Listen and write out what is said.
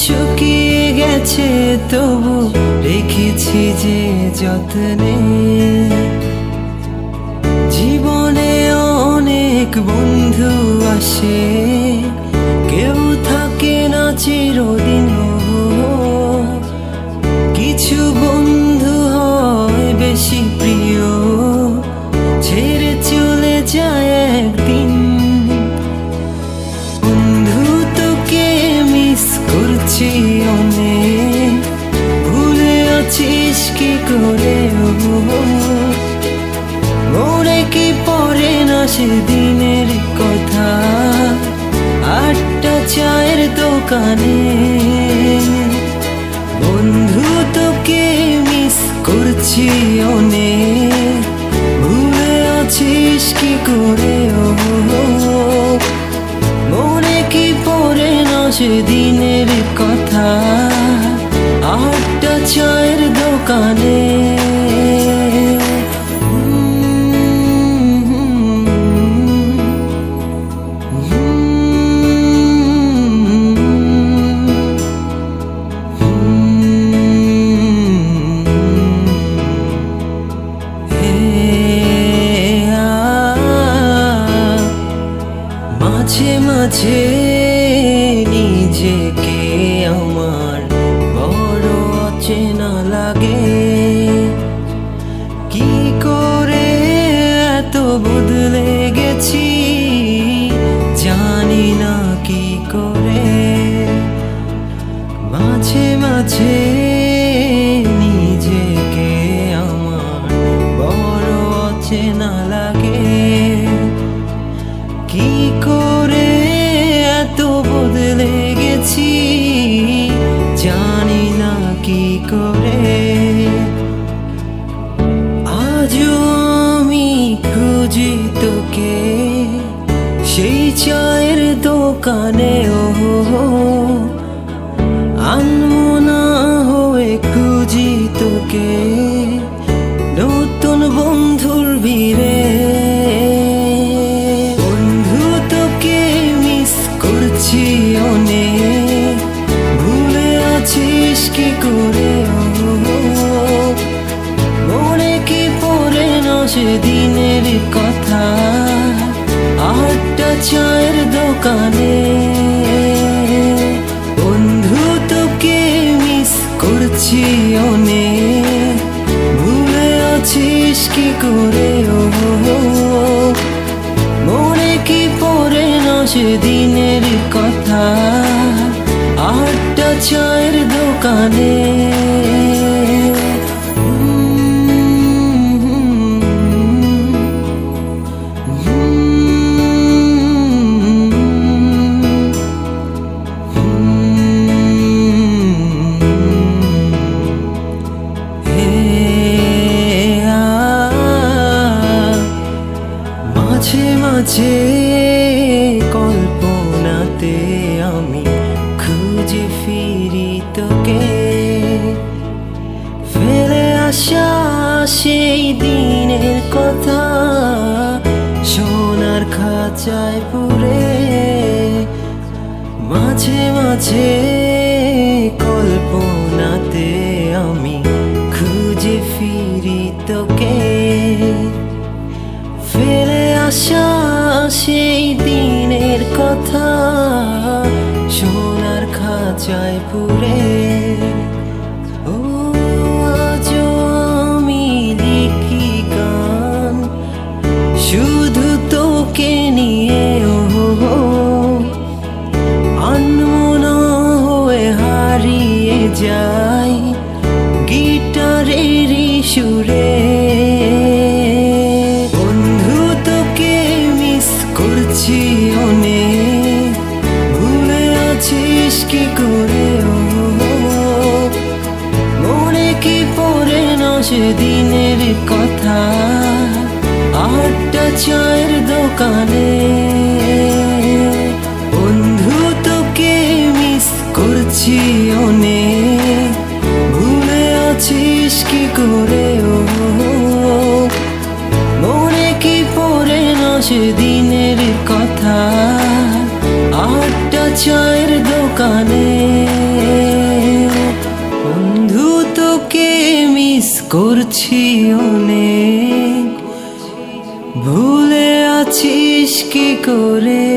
শুকিয়ে গেছে তবু রেখেছি যে যত্নে। জীবনে অনেক বন্ধু আসে, কেউ থাকে না চিরদিন। কিছু বন্ধু হয় বেশি প্রিয়, ছেড়ে চলে যায় একদিন। বন্ধু তোকে মিস করছি অনেক, ভুলে আছিস কি করে? মনে কি পড়ে না সেদিনের কথা, আটটা চায়ের দোকানে। বন্ধু তোকে মিস করছি অনেক, ভুলে আছিস কি করে? মনে কি পড়ে না সেদিনের কথা, আটটা চায়ের দোকানে। মাঝে মাঝে নিজেকে আমার বড় অচেনা লাগে। কি করে এত বদলে গেছি জানি না কি করে। মাঝে মাঝে নিজেকে আমার বড় অচেনা লাগে। কি করে এত বদলে গেছি জানি না কি করে। আজও আমি খুঁজি তোকে সেই চায়ের দোকানে। আনমনা হয়ে খুঁজি তোকে নতুন বন্ধুর ভিড়ে। অনেক ভুলে আছিস কি করে? মনে কি পড়ে না সেদিনের কথা, আটটা চায়ের দোকানে। বন্ধু তোকে মিস করছি অনেক, ভুলে আছিস কি করে? মনে কি পড়ে না সেদিনের কথা, আটটা চায়ের দোকানে। মাঝে মাঝে কল্পনাতে আমি খুঁজে ফিরি তোকে, ফেলে আসা সেই দিনের কথা সোনার খাঁচায় পুরে। মাঝে মাঝে কল্পনাতে আমি খুঁজে ফিরি তোকে, ফেলে আসা সেই দিনের কথা সোনার খাঁচায় পুরে। ও আজও আমি লিখি গান শুধু তোকে নিয়ে। আনমনা হয়ে হারিয়ে যাই গিটারেরই সুরে। করছি অনেক, ভুলে আছিস কি করে? মনে কি পড়ে না সেদিনের কথা, আটটা চায়ের দোকানে। বন্ধু তোকে মিস করছি অনেক, ভুলে আছিস কি করে? মনে কি পড়ে না সেদিনের কথা, আটটা চায়ের দোকানে। মিস করছি অনেক, ভুলে আছিস কি করে।